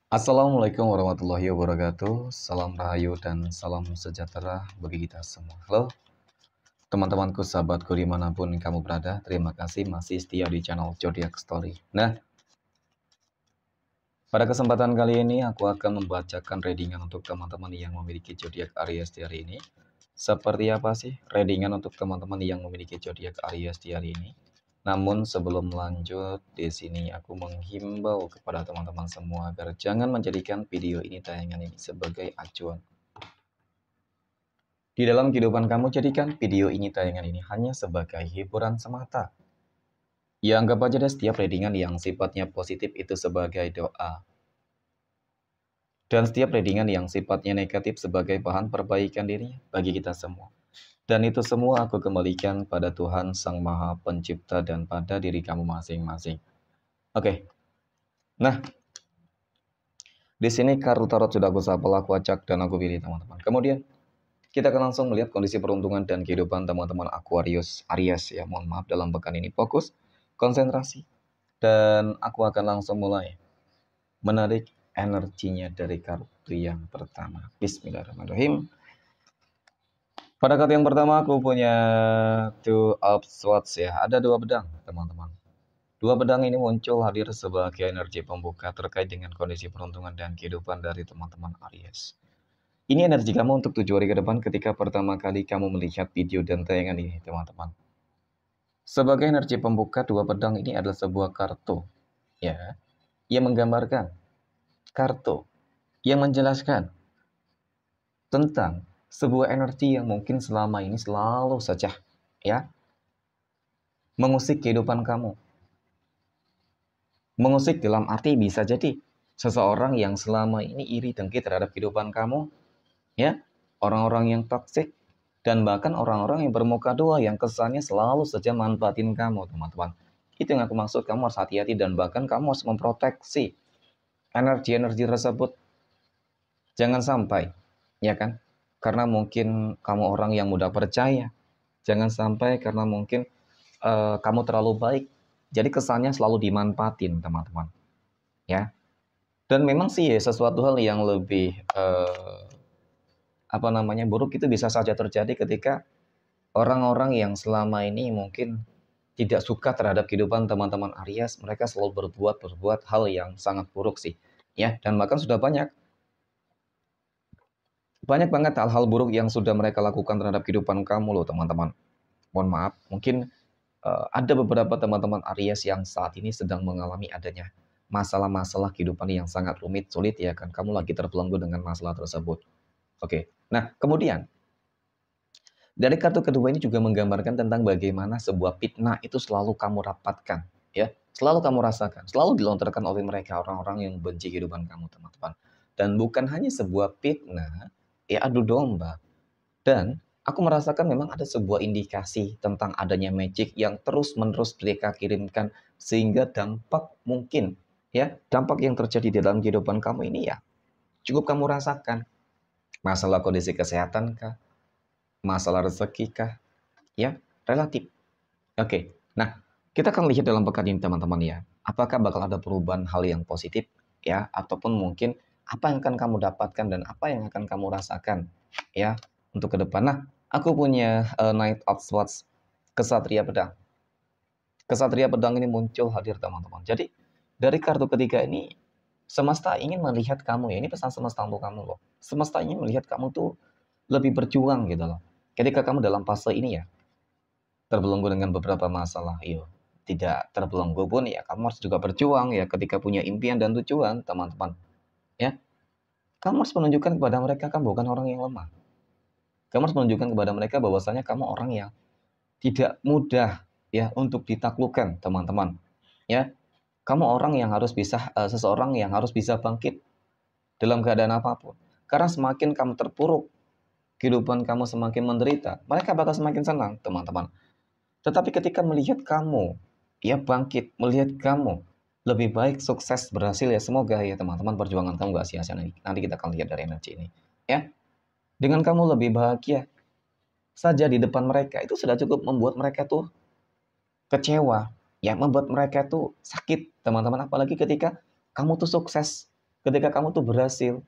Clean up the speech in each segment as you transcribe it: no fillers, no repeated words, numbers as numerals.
Assalamualaikum warahmatullahi wabarakatuh. Salam rahayu dan salam sejahtera bagi kita semua. Halo teman-temanku, sahabatku dimanapun kamu berada. Terima kasih masih setia di channel Zodiac Story. Nah, pada kesempatan kali ini aku akan membacakan readingan untuk teman-teman yang memiliki zodiak Aries di hari ini. Seperti apa sih readingan untuk teman-teman yang memiliki zodiak Aries di hari ini? Namun sebelum lanjut, di sini aku menghimbau kepada teman-teman semua agar jangan menjadikan video ini tayangan ini sebagai acuan. Di dalam kehidupan kamu, jadikan video ini tayangan ini hanya sebagai hiburan semata. Ya, anggap aja deh setiap readingan yang sifatnya positif itu sebagai doa. Dan setiap readingan yang sifatnya negatif sebagai bahan perbaikan diri bagi kita semua. Dan itu semua aku kembalikan pada Tuhan Sang Maha Pencipta dan pada diri kamu masing-masing. Oke. Nah, di sini kartu tarot sudah aku shuffle, aku acak, dan aku pilih teman-teman. Kemudian, kita akan langsung melihat kondisi peruntungan dan kehidupan teman-teman Aquarius, Aries ya. Mohon maaf dalam pekan ini. Fokus, konsentrasi. Dan aku akan langsung mulai menarik energinya dari kartu yang pertama. Bismillahirrahmanirrahim. Pada kartu yang pertama aku punya Two of Swords ya. Ada dua pedang teman-teman. Dua pedang ini muncul hadir sebagai energi pembuka terkait dengan kondisi peruntungan dan kehidupan dari teman-teman Aries. Ini energi kamu untuk 7 hari ke depan ketika pertama kali kamu melihat video dan tayangan ini, teman-teman. Sebagai energi pembuka, dua pedang ini adalah sebuah kartu, ya, yang menggambarkan kartu yang menjelaskan tentang sebuah energi yang mungkin selama ini selalu saja, ya, mengusik kehidupan kamu. Mengusik dalam arti bisa jadi seseorang yang selama ini iri dengki terhadap kehidupan kamu, ya, orang-orang yang toksik, dan bahkan orang-orang yang bermuka dua yang kesannya selalu saja manfaatin kamu, teman-teman. Itu yang aku maksud, kamu harus hati-hati dan bahkan kamu harus memproteksi energi-energi tersebut. Jangan sampai, ya kan? Karena mungkin kamu orang yang mudah percaya. Jangan sampai karena mungkin kamu terlalu baik. Jadi kesannya selalu dimanfaatin, teman-teman. Ya. Dan memang sih ya, sesuatu hal yang lebih buruk itu bisa saja terjadi ketika orang-orang yang selama ini mungkin tidak suka terhadap kehidupan teman-teman Aries, mereka selalu berbuat hal yang sangat buruk sih. Ya, dan bahkan sudah banyak banget hal-hal buruk yang sudah mereka lakukan terhadap kehidupan kamu loh, teman-teman. Mohon maaf, mungkin ada beberapa teman-teman Aries yang saat ini sedang mengalami adanya masalah-masalah kehidupan yang sangat rumit, sulit ya kan. Kamu lagi terbelenggu dengan masalah tersebut. Oke. Nah, kemudian dari kartu kedua ini juga menggambarkan tentang bagaimana sebuah fitnah itu selalu kamu dapatkan, ya, selalu kamu rasakan, selalu dilontarkan oleh mereka orang-orang yang benci kehidupan kamu, teman-teman. Dan bukan hanya sebuah fitnah, ya adu domba. Dan aku merasakan memang ada sebuah indikasi tentang adanya magic yang terus-menerus mereka kirimkan sehingga dampak mungkin, ya, dampak yang terjadi di dalam kehidupan kamu ini ya cukup kamu rasakan. Masalah kondisi kesehatan kah? Masalah rezeki kah? Ya, relatif. Oke. Nah, kita akan lihat dalam pekan ini teman-teman ya. Apakah bakal ada perubahan hal yang positif ya, ataupun mungkin apa yang akan kamu dapatkan dan apa yang akan kamu rasakan ya untuk ke depan. Nah, aku punya Knight of Swords, kesatria pedang. Kesatria pedang ini muncul hadir teman-teman. Jadi dari kartu ketiga ini semesta ingin melihat kamu ya. Ini pesan semesta untuk kamu loh. Semesta ingin melihat kamu tuh lebih berjuang gitu loh. Ketika kamu dalam fase ini ya, terbelenggu dengan beberapa masalah, yo, tidak terbelenggu pun ya kamu harus juga berjuang ya ketika punya impian dan tujuan, teman-teman. Ya, kamu harus menunjukkan kepada mereka kamu bukan orang yang lemah. Kamu harus menunjukkan kepada mereka bahwasanya kamu orang yang tidak mudah ya untuk ditaklukkan, teman-teman. Ya, kamu orang yang harus bisa seseorang yang harus bisa bangkit dalam keadaan apapun. Karena semakin kamu terpuruk, kehidupan kamu semakin menderita, mereka bakal semakin senang, teman-teman. Tetapi ketika melihat kamu, ya bangkit, melihat kamu lebih baik, sukses, berhasil ya, semoga ya teman-teman perjuangan kamu gak sia-sia nanti. Nanti kita akan lihat dari energi ini. Ya, dengan kamu lebih bahagia saja di depan mereka, itu sudah cukup membuat mereka tuh kecewa. Ya, membuat mereka tuh sakit, teman-teman. Apalagi ketika kamu tuh sukses, ketika kamu tuh berhasil,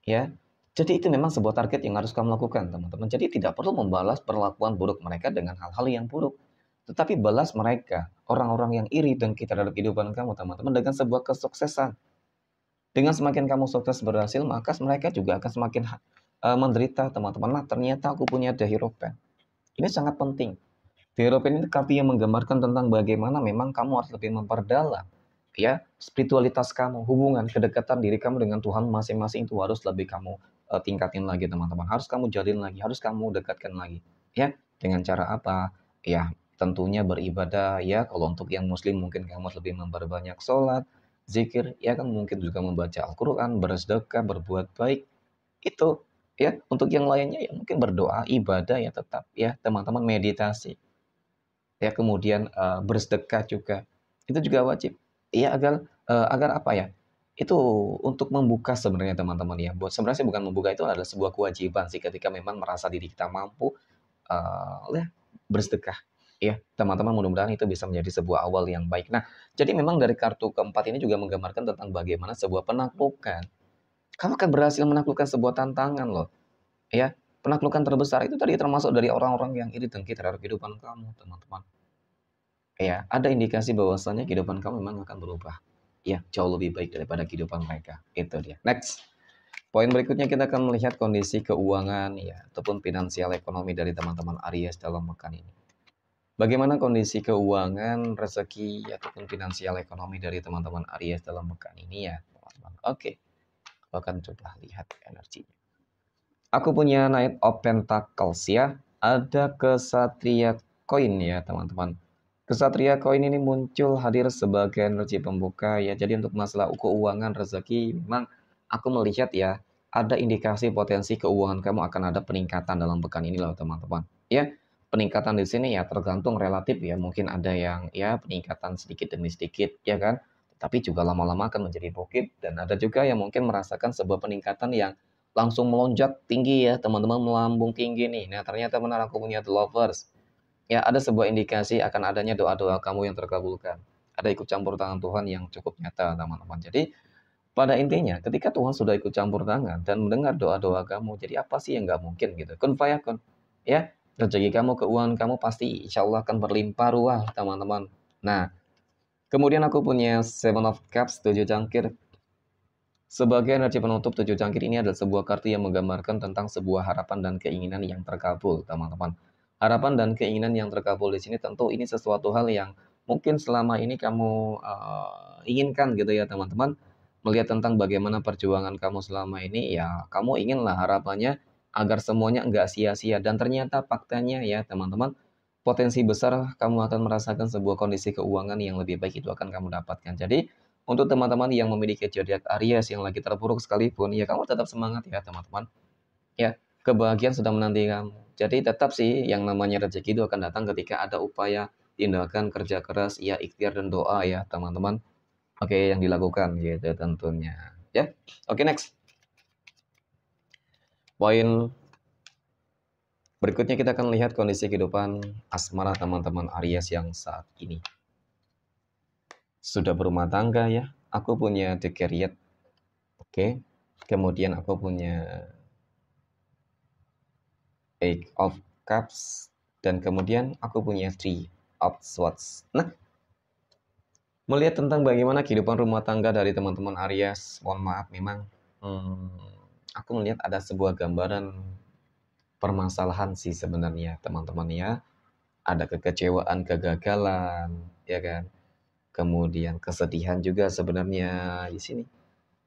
ya. Jadi itu memang sebuah target yang harus kamu lakukan, teman-teman. Jadi tidak perlu membalas perlakuan buruk mereka dengan hal-hal yang buruk. Tetapi balas mereka, orang-orang yang iri dengki terhadap kehidupan kamu, teman-teman, dengan sebuah kesuksesan. Dengan semakin kamu sukses berhasil, maka mereka juga akan semakin menderita, teman-teman. Nah, ternyata aku punya The Hero Pen. Ini sangat penting. The Hero Pen ini kartu yang menggambarkan tentang bagaimana memang kamu harus lebih memperdalam ya spiritualitas kamu, hubungan, kedekatan diri kamu dengan Tuhan masing-masing itu harus lebih kamu tingkatin lagi, teman-teman. Harus kamu jalin lagi, harus kamu dekatkan lagi. Ya, dengan cara apa? Ya, tentunya beribadah ya. Kalau untuk yang muslim mungkin kamu harus lebih memperbanyak sholat, zikir, ya kan mungkin juga membaca Al-Qur'an, bersedekah, berbuat baik. Itu ya, untuk yang lainnya ya mungkin berdoa, ibadah ya tetap ya, teman-teman meditasi. Ya kemudian bersedekah juga. Itu juga wajib. Ya agar apa ya? Itu untuk membuka sebenarnya teman-teman ya. Sebenarnya bukan membuka, itu adalah sebuah kewajiban sih ketika memang merasa diri kita mampu ya bersedekah. Ya, teman-teman mudah-mudahan itu bisa menjadi sebuah awal yang baik. Nah, jadi memang dari kartu keempat ini juga menggambarkan tentang bagaimana sebuah penaklukan. Kamu akan berhasil menaklukkan sebuah tantangan loh. Ya, penaklukan terbesar itu tadi termasuk dari orang-orang yang iri dengki terhadap kehidupan kamu, teman-teman. Ya, ada indikasi bahwasannya kehidupan kamu memang akan berubah. Ya, jauh lebih baik daripada kehidupan mereka. Itu dia. Next. Poin berikutnya kita akan melihat kondisi keuangan ya ataupun finansial ekonomi dari teman-teman Aries dalam pekan ini. Bagaimana kondisi keuangan, rezeki ataupun finansial ekonomi dari teman-teman Aries dalam pekan ini ya, teman-teman. Oke. Kita akan coba lihat energinya. Aku punya Knight of Pentacles ya. Ada kesatria koin ya, teman-teman. Kesatria koin ini muncul hadir sebagai energi pembuka ya. Jadi untuk masalah keuangan rezeki memang aku melihat ya ada indikasi potensi keuangan kamu akan ada peningkatan dalam pekan ini loh, teman-teman. Ya, peningkatan di sini ya tergantung relatif ya. Mungkin ada yang ya peningkatan sedikit demi sedikit ya kan. Tapi juga lama-lama akan menjadi bukit dan ada juga yang mungkin merasakan sebuah peningkatan yang langsung melonjak tinggi ya, teman-teman, melambung tinggi nih. Nah, ternyata benar aku punya The Lovers. Ya, ada sebuah indikasi akan adanya doa-doa kamu yang terkabulkan. Ada ikut campur tangan Tuhan yang cukup nyata, teman-teman. Jadi, pada intinya, ketika Tuhan sudah ikut campur tangan dan mendengar doa-doa kamu, jadi apa sih yang nggak mungkin gitu? Kun fayakun. Ya, rezeki kamu, keuangan kamu pasti insya Allah akan berlimpah ruah, teman-teman. Nah, kemudian aku punya Seven of Cups, 7 cangkir. Sebagai energi penutup, 7 cangkir ini adalah sebuah kartu yang menggambarkan tentang sebuah harapan dan keinginan yang terkabul, teman-teman. Harapan dan keinginan yang terkabul di sini tentu ini sesuatu hal yang mungkin selama ini kamu inginkan gitu ya, teman-teman. Melihat tentang bagaimana perjuangan kamu selama ini, ya kamu inginlah harapannya agar semuanya enggak sia-sia. Dan ternyata faktanya ya, teman-teman, potensi besar kamu akan merasakan sebuah kondisi keuangan yang lebih baik itu akan kamu dapatkan. Jadi, untuk teman-teman yang memiliki zodiak Aries yang lagi terpuruk sekalipun, ya kamu tetap semangat ya, teman-teman. Ya, kebahagiaan sedang menanti kamu. Jadi tetap sih yang namanya rezeki itu akan datang ketika ada upaya, tindakan, kerja keras, ya ikhtiar dan doa ya, teman-teman. Oke, yang dilakukan gitu tentunya. Ya. Oke, next. Poin berikutnya kita akan lihat kondisi kehidupan asmara teman-teman Aries yang saat ini. Sudah berumah tangga ya. Aku punya The Chariot. Oke. Kemudian aku punya Eight of Cups dan kemudian aku punya Three of Swords. Nah, melihat tentang bagaimana kehidupan rumah tangga dari teman-teman Aries, mohon maaf memang aku melihat ada sebuah gambaran permasalahan sih sebenarnya, teman-teman ya. Ada kekecewaan, kegagalan, ya kan? Kemudian kesedihan juga sebenarnya di sini.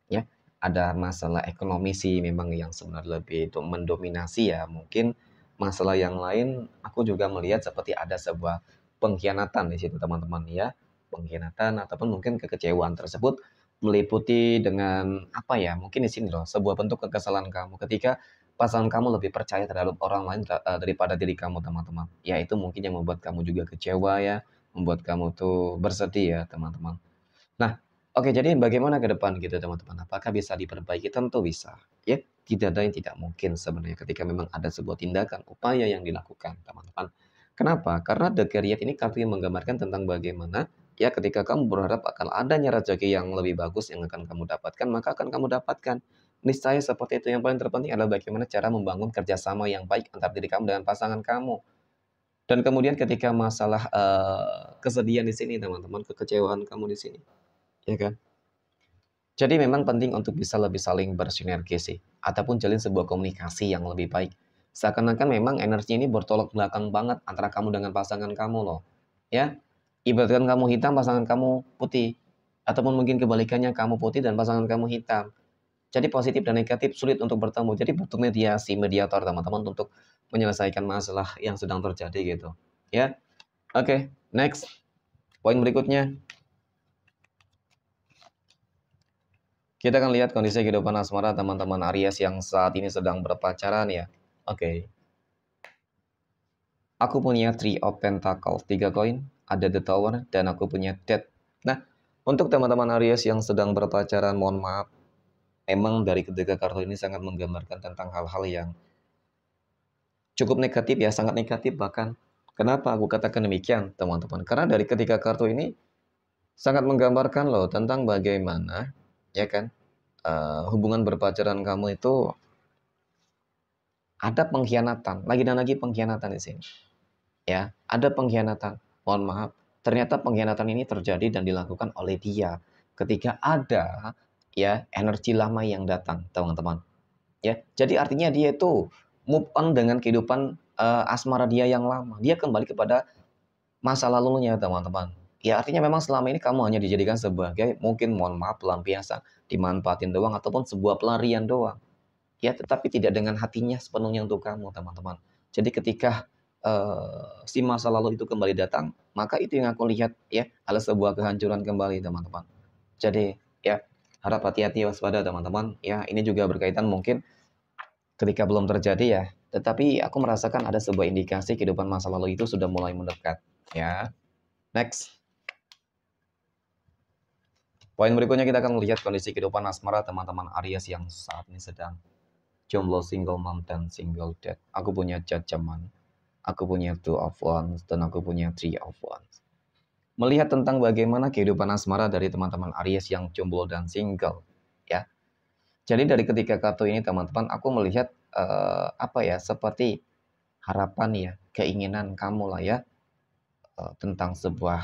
Ya, ada masalah ekonomi sih memang yang sebenarnya lebih itu mendominasi ya. Mungkin masalah yang lain aku juga melihat seperti ada sebuah pengkhianatan di situ, teman-teman ya. Pengkhianatan ataupun mungkin kekecewaan tersebut meliputi dengan apa ya? Mungkin di sini loh sebuah bentuk kekesalan kamu ketika pasangan kamu lebih percaya terhadap orang lain daripada diri kamu, teman-teman. Ya itu mungkin yang membuat kamu juga kecewa ya, membuat kamu tuh bersedih ya, teman-teman. Nah, oke, jadi bagaimana ke depan gitu teman-teman? Apakah bisa diperbaiki? Tentu bisa. Ya, tidak ada yang tidak mungkin sebenarnya ketika memang ada sebuah tindakan, upaya yang dilakukan, teman-teman. Kenapa? Karena The Chariot ini kartu yang menggambarkan tentang bagaimana Ya, ketika kamu berharap akan adanya rezeki yang lebih bagus yang akan kamu dapatkan, maka akan kamu dapatkan. Niscaya seperti itu. Yang paling terpenting adalah bagaimana cara membangun kerjasama yang baik antara diri kamu dengan pasangan kamu. Dan kemudian ketika masalah kesedihan di sini, teman-teman, kekecewaan kamu di sini, ya kan? Jadi memang penting untuk bisa lebih saling bersinergi sih, ataupun jalin sebuah komunikasi yang lebih baik. Seakan-akan memang energi ini bertolak belakang banget antara kamu dengan pasangan kamu loh. Ya, ibaratkan kamu hitam, pasangan kamu putih. Ataupun mungkin kebalikannya, kamu putih dan pasangan kamu hitam. Jadi positif dan negatif sulit untuk bertemu. Jadi butuh mediasi, mediator teman-teman untuk menyelesaikan masalah yang sedang terjadi gitu. Ya, oke, next. Poin berikutnya, kita akan lihat kondisi kehidupan asmara teman-teman Aries yang saat ini sedang berpacaran ya. Oke. Aku punya Three of Pentacles, 3 koin, ada The Tower, dan aku punya Death. Nah, untuk teman-teman Aries yang sedang berpacaran, mohon maaf, emang dari ketiga kartu ini sangat menggambarkan tentang hal-hal yang cukup negatif ya, sangat negatif bahkan. Kenapa aku katakan demikian, teman-teman? Karena dari ketiga kartu ini sangat menggambarkan loh tentang bagaimana, ya kan, hubungan berpacaran kamu itu ada pengkhianatan, lagi dan lagi pengkhianatan di sini. Ya, ada pengkhianatan. Mohon maaf, ternyata pengkhianatan ini terjadi dan dilakukan oleh dia ketika ada ya energi lama yang datang, teman-teman. Ya, jadi artinya dia itu move on dengan kehidupan asmara dia yang lama. Dia kembali kepada masa lalunya, teman-teman. Ya, artinya memang selama ini kamu hanya dijadikan sebagai mungkin mohon maaf pelampiasan, dimanfaatin doang ataupun sebuah pelarian doang. Ya, tetapi tidak dengan hatinya sepenuhnya untuk kamu, teman-teman. Jadi ketika si masa lalu itu kembali datang, maka itu yang aku lihat ya, adalah sebuah kehancuran kembali, teman-teman. Jadi ya, harap hati-hati waspada, teman-teman. Ya, ini juga berkaitan mungkin ketika belum terjadi ya, tetapi aku merasakan ada sebuah indikasi kehidupan masa lalu itu sudah mulai mendekat. Ya, next. Poin berikutnya kita akan melihat kondisi kehidupan asmara teman-teman Aries yang saat ini sedang jomblo, single mom, dan single dad. Aku punya Judgment, aku punya Two of Wands, dan aku punya Three of Wands. Melihat tentang bagaimana kehidupan asmara dari teman-teman Aries yang jomblo dan single. Ya, jadi dari ketiga kartu ini teman-teman, aku melihat apa ya, seperti harapan ya, keinginan kamu lah ya, tentang sebuah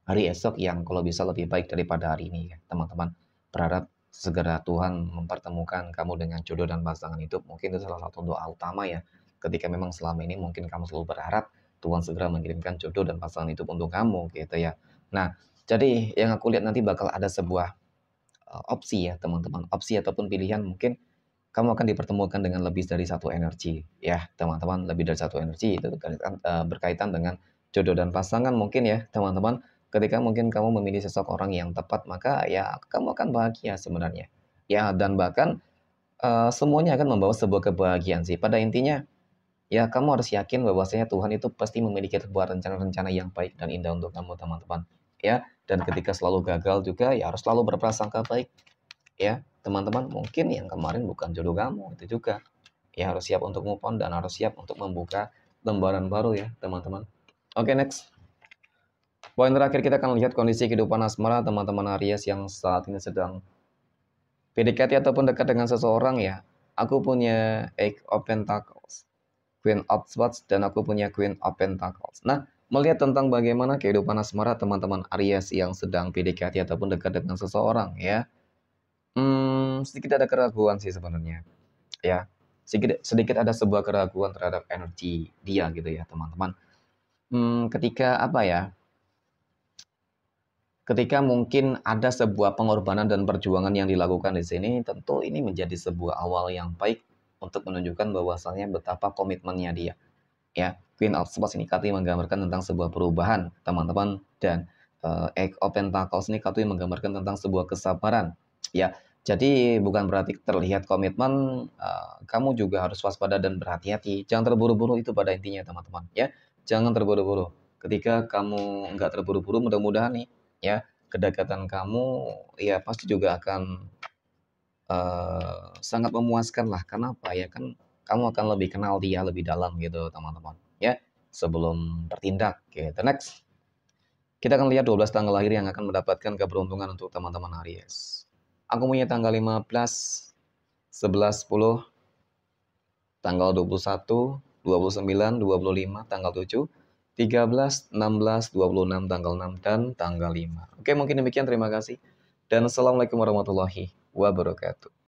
hari esok yang kalau bisa lebih baik daripada hari ini ya, teman-teman. Berharap segera Tuhan mempertemukan kamu dengan jodoh dan pasangan hidup. Mungkin itu salah satu doa utama ya. Ketika memang selama ini mungkin kamu selalu berharap Tuhan segera mengirimkan jodoh dan pasangan hidup untuk kamu gitu ya. Nah, jadi yang aku lihat nanti bakal ada sebuah opsi ya teman-teman. Opsi ataupun pilihan mungkin kamu akan dipertemukan dengan lebih dari satu energi ya teman-teman. Lebih dari satu energi itu berkaitan dengan jodoh dan pasangan mungkin ya teman-teman. Ketika mungkin kamu memilih sosok orang yang tepat, maka ya kamu akan bahagia sebenarnya. Ya, dan bahkan semuanya akan membawa sebuah kebahagiaan sih. Pada intinya, ya kamu harus yakin bahwasanya Tuhan itu pasti memiliki sebuah rencana-rencana yang baik dan indah untuk kamu, teman-teman. Ya, dan ketika selalu gagal juga, ya harus selalu berprasangka baik. Ya, teman-teman, mungkin yang kemarin bukan jodoh kamu, itu juga. Ya, harus siap untuk move on dan harus siap untuk membuka lembaran baru ya, teman-teman. Oke, next. Poin terakhir kita akan lihat kondisi kehidupan asmara teman-teman Aries yang saat ini sedang PDKT ataupun dekat dengan seseorang ya. Aku punya Eight of Pentacles, Queen of Swords, dan aku punya Queen of Pentacles. Nah, melihat tentang bagaimana kehidupan asmara teman-teman Aries yang sedang PDKT ataupun dekat dengan seseorang ya. Sedikit ada keraguan sih sebenarnya. Ya, sedikit sedikit ada sebuah keraguan terhadap energi dia gitu ya, teman-teman. Ketika apa ya? Ketika mungkin ada sebuah pengorbanan dan perjuangan yang dilakukan di sini, tentu ini menjadi sebuah awal yang baik untuk menunjukkan bahwasannya betapa komitmennya dia. Ya, Queen of Swords ini kartu yang menggambarkan tentang sebuah perubahan, teman-teman, dan Eight of Pentacles ini kartu yang menggambarkan tentang sebuah kesabaran. Ya, jadi bukan berarti terlihat komitmen, kamu juga harus waspada dan berhati-hati. Jangan terburu-buru itu pada intinya, teman-teman. Ya, jangan terburu-buru. Ketika kamu nggak terburu-buru, mudah-mudahan nih, ya, kedekatan kamu ya pasti juga akan sangat memuaskan lah. Kenapa ya kan kamu akan lebih kenal dia lebih dalam gitu teman-teman ya sebelum bertindak gitu. Next. Kita akan lihat 12 tanggal lahir yang akan mendapatkan keberuntungan untuk teman-teman Aries. Aku punya tanggal 15, 11, 10, tanggal 21, 29, 25, tanggal 7, 13, 16, 26, tanggal 6, dan tanggal 5. Oke, mungkin demikian. Terima kasih. Dan Assalamualaikum warahmatullahi wabarakatuh.